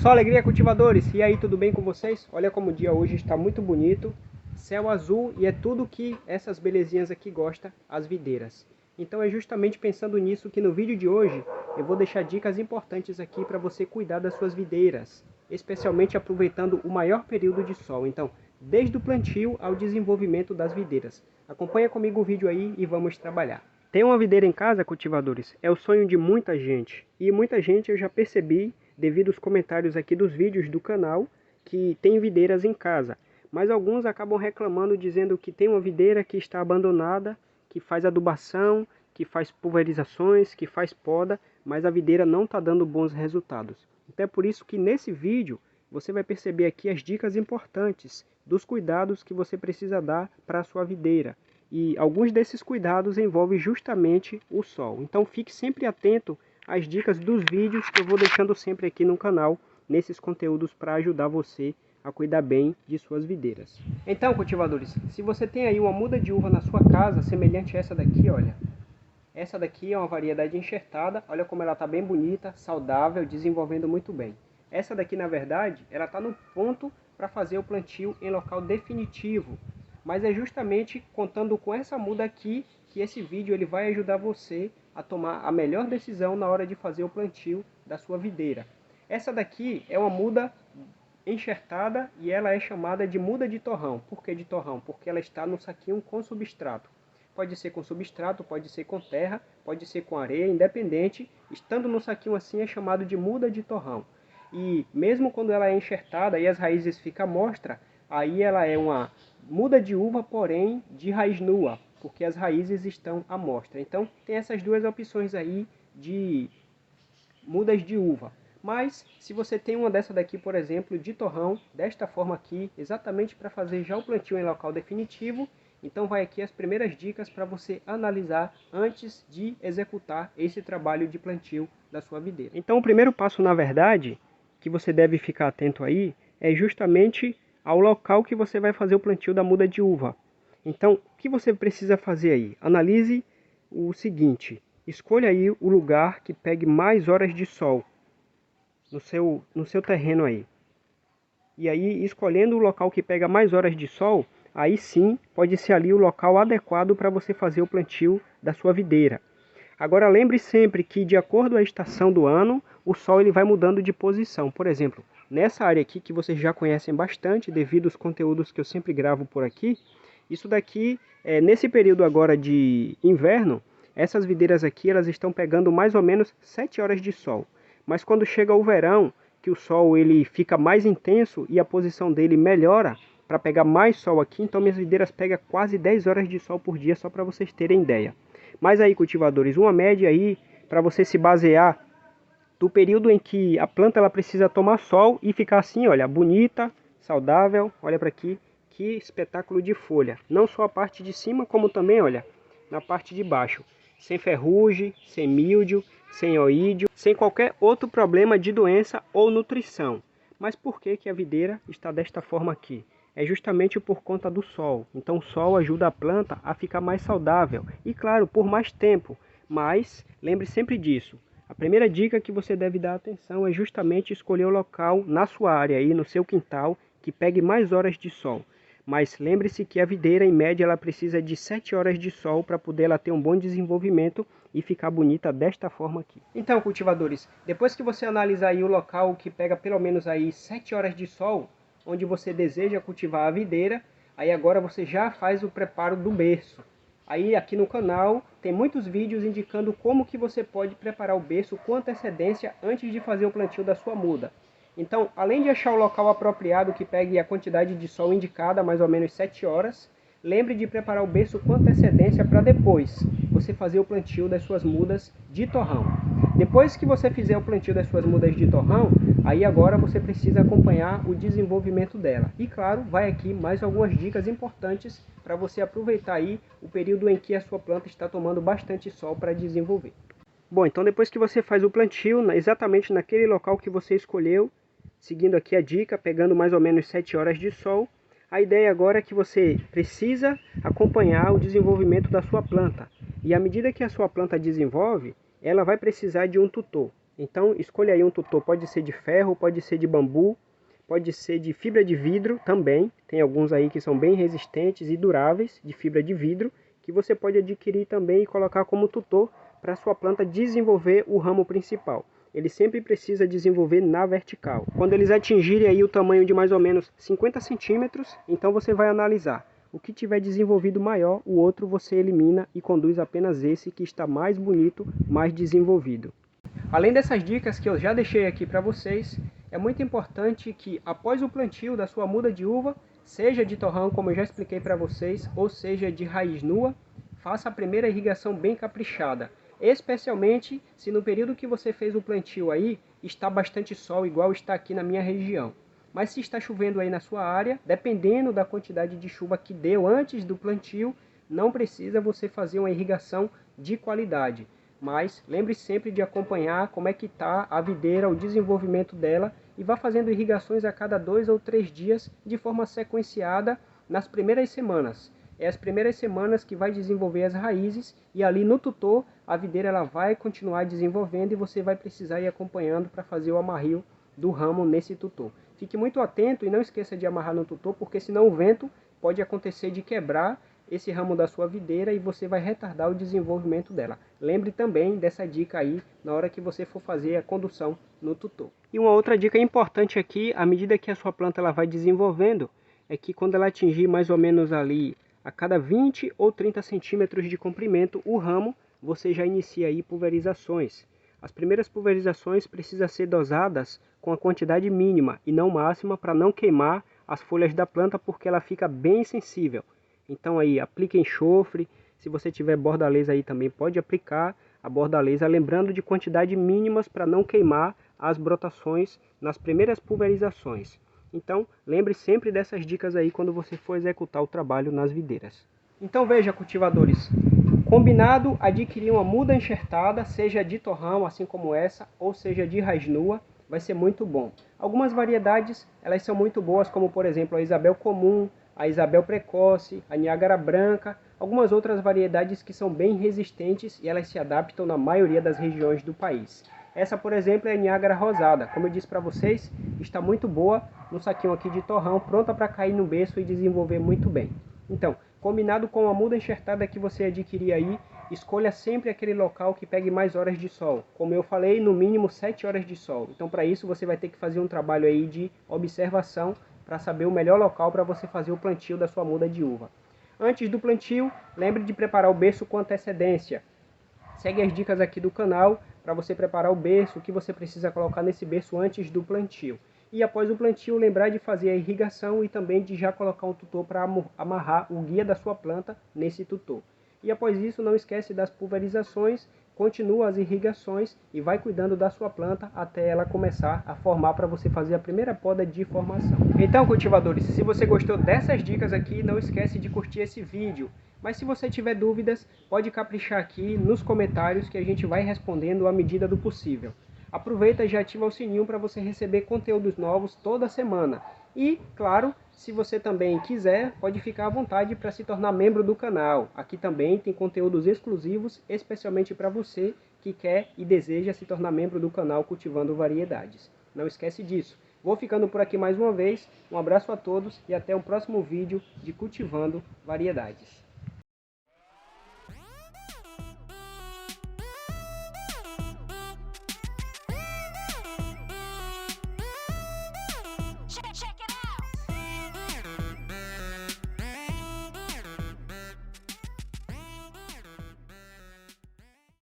Só alegria, cultivadores! E aí, tudo bem com vocês? Olha como o dia hoje está muito bonito, céu azul, e é tudo que essas belezinhas aqui gostam, as videiras. Então é justamente pensando nisso que no vídeo de hoje eu vou deixar dicas importantes aqui para você cuidar das suas videiras, especialmente aproveitando o maior período de sol. Então, desde o plantio ao desenvolvimento das videiras. Acompanha comigo o vídeo aí e vamos trabalhar. Ter uma videira em casa, cultivadores, é o sonho de muita gente. E muita gente eu já percebi, devido aos comentários aqui dos vídeos do canal, que tem videiras em casa. Mas alguns acabam reclamando, dizendo que tem uma videira que está abandonada, que faz adubação, que faz pulverizações, que faz poda, mas a videira não está dando bons resultados. Então é por isso que nesse vídeo você vai perceber aqui as dicas importantes dos cuidados que você precisa dar para a sua videira. E alguns desses cuidados envolvem justamente o sol. Então fique sempre atento às dicas dos vídeos que eu vou deixando sempre aqui no canal, nesses conteúdos para ajudar você a cuidar bem de suas videiras. Então, cultivadores, se você tem aí uma muda de uva na sua casa, semelhante a essa daqui, olha. Essa daqui é uma variedade enxertada, olha como ela está bem bonita, saudável, desenvolvendo muito bem. Essa daqui, na verdade, ela está no ponto para fazer o plantio em local definitivo. Mas é justamente contando com essa muda aqui que esse vídeo ele vai ajudar você a tomar a melhor decisão na hora de fazer o plantio da sua videira. Essa daqui é uma muda enxertada e ela é chamada de muda de torrão. Por que de torrão? Porque ela está no saquinho com substrato. Pode ser com substrato, pode ser com terra, pode ser com areia, independente. Estando no saquinho assim é chamado de muda de torrão. E mesmo quando ela é enxertada e as raízes ficam à mostra, aí ela é uma muda de uva, porém de raiz nua, porque as raízes estão à mostra. Então tem essas duas opções aí de mudas de uva. Mas se você tem uma dessa daqui, por exemplo, de torrão, desta forma aqui, exatamente para fazer já o plantio em local definitivo, então vai aqui as primeiras dicas para você analisar antes de executar esse trabalho de plantio da sua videira. Então o primeiro passo, na verdade, que você deve ficar atento aí, é justamente ao local que você vai fazer o plantio da muda de uva. Então, o que você precisa fazer aí? Analise o seguinte: escolha aí o lugar que pegue mais horas de sol no seu terreno aí. E aí, escolhendo o local que pega mais horas de sol, aí sim pode ser ali o local adequado para você fazer o plantio da sua videira. Agora lembre sempre que de acordo com a estação do ano, o sol ele vai mudando de posição. Por exemplo, nessa área aqui que vocês já conhecem bastante devido aos conteúdos que eu sempre gravo por aqui, isso daqui, nesse período agora de inverno, essas videiras aqui elas estão pegando mais ou menos 7 horas de sol. Mas quando chega o verão, que o sol ele fica mais intenso e a posição dele melhora para pegar mais sol aqui, então minhas videiras pegam quase 10 horas de sol por dia, só para vocês terem ideia. Mas aí, cultivadores, uma média aí para você se basear do período em que a planta ela precisa tomar sol e ficar assim, olha, bonita, saudável. Olha para aqui, que espetáculo de folha. Não só a parte de cima, como também, olha, na parte de baixo. Sem ferrugem, sem míldio, sem oídio, sem qualquer outro problema de doença ou nutrição. Mas por que que a videira está desta forma aqui? É justamente por conta do sol. Então o sol ajuda a planta a ficar mais saudável. E claro, por mais tempo. Mas lembre sempre disso. A primeira dica que você deve dar atenção é justamente escolher o local na sua área, aí no seu quintal, que pegue mais horas de sol. Mas lembre-se que a videira, em média, ela precisa de 7 horas de sol para poder ela ter um bom desenvolvimento e ficar bonita desta forma aqui. Então, cultivadores, depois que você analisar aí o local que pega pelo menos aí 7 horas de sol, onde você deseja cultivar a videira, aí agora você já faz o preparo do berço. Aí aqui no canal tem muitos vídeos indicando como que você pode preparar o berço com antecedência antes de fazer o plantio da sua muda. Então, além de achar o local apropriado que pegue a quantidade de sol indicada, mais ou menos 7 horas, lembre de preparar o berço com antecedência para depois você fazer o plantio das suas mudas de torrão. Depois que você fizer o plantio das suas mudas de torrão, aí agora você precisa acompanhar o desenvolvimento dela. E claro, vai aqui mais algumas dicas importantes para você aproveitar aí o período em que a sua planta está tomando bastante sol para desenvolver. Bom, então depois que você faz o plantio, exatamente naquele local que você escolheu, seguindo aqui a dica, pegando mais ou menos 7 horas de sol, a ideia agora é que você precisa acompanhar o desenvolvimento da sua planta. E à medida que a sua planta desenvolve, ela vai precisar de um tutor. Então escolha aí um tutor, pode ser de ferro, pode ser de bambu, pode ser de fibra de vidro também. Tem alguns aí que são bem resistentes e duráveis, de fibra de vidro, que você pode adquirir também e colocar como tutor para a sua planta desenvolver o ramo principal. Ele sempre precisa desenvolver na vertical. Quando eles atingirem aí o tamanho de mais ou menos 50 centímetros, então você vai analisar. O que tiver desenvolvido maior, o outro você elimina e conduz apenas esse que está mais bonito, mais desenvolvido. Além dessas dicas que eu já deixei aqui para vocês, é muito importante que após o plantio da sua muda de uva, seja de torrão, como eu já expliquei para vocês, ou seja de raiz nua, faça a primeira irrigação bem caprichada. Especialmente se no período que você fez o plantio aí, está bastante sol, igual está aqui na minha região. Mas se está chovendo aí na sua área, dependendo da quantidade de chuva que deu antes do plantio, não precisa você fazer uma irrigação de qualidade. Mas lembre sempre de acompanhar como é que está a videira, o desenvolvimento dela, e vá fazendo irrigações a cada 2 ou 3 dias de forma sequenciada nas primeiras semanas. É as primeiras semanas que vai desenvolver as raízes, e ali no tutor a videira ela vai continuar desenvolvendo e você vai precisar ir acompanhando para fazer o amarrio do ramo nesse tutor. Fique muito atento e não esqueça de amarrar no tutor, porque senão o vento pode acontecer de quebrar esse ramo da sua videira e você vai retardar o desenvolvimento dela. Lembre também dessa dica aí na hora que você for fazer a condução no tutor. E uma outra dica importante aqui, à medida que a sua planta ela vai desenvolvendo, é que quando ela atingir mais ou menos ali a cada 20 ou 30 centímetros de comprimento o ramo, você já inicia aí pulverizações. As primeiras pulverizações precisam ser dosadas com a quantidade mínima e não máxima para não queimar as folhas da planta, porque ela fica bem sensível. Então aí aplique enxofre, se você tiver bordaleza aí também pode aplicar a bordaleza, lembrando de quantidade mínimas para não queimar as brotações nas primeiras pulverizações. Então lembre sempre dessas dicas aí quando você for executar o trabalho nas videiras. Então veja, cultivadores, combinado adquirir uma muda enxertada, seja de torrão assim como essa, ou seja de raiz nua, vai ser muito bom. Algumas variedades elas são muito boas, como por exemplo a Isabel comum, a Isabel precoce, a Niágara branca, algumas outras variedades que são bem resistentes e elas se adaptam na maioria das regiões do país. Essa, por exemplo, é a Niágara rosada. Como eu disse para vocês, está muito boa no saquinho aqui de torrão, pronta para cair no berço e desenvolver muito bem. Então, combinado com a muda enxertada que você adquirir aí, escolha sempre aquele local que pegue mais horas de sol. Como eu falei, no mínimo 7 horas de sol. Então, para isso, você vai ter que fazer um trabalho aí de observação para saber o melhor local para você fazer o plantio da sua muda de uva. Antes do plantio, lembre de preparar o berço com antecedência. Segue as dicas aqui do canal para você preparar o berço, o que você precisa colocar nesse berço antes do plantio. E após o plantio, lembrar de fazer a irrigação e também de já colocar um tutor para amarrar o guia da sua planta nesse tutor. E após isso, não esquece das pulverizações, continua as irrigações e vai cuidando da sua planta até ela começar a formar para você fazer a primeira poda de formação. Então, cultivadores, se você gostou dessas dicas aqui, não esquece de curtir esse vídeo. Mas se você tiver dúvidas, pode caprichar aqui nos comentários que a gente vai respondendo à medida do possível. Aproveita e já ativa o sininho para você receber conteúdos novos toda semana. E, claro, se você também quiser, pode ficar à vontade para se tornar membro do canal. Aqui também tem conteúdos exclusivos, especialmente para você que quer e deseja se tornar membro do canal Cultivando Variedades. Não esquece disso. Vou ficando por aqui mais uma vez. Um abraço a todos e até o próximo vídeo de Cultivando Variedades.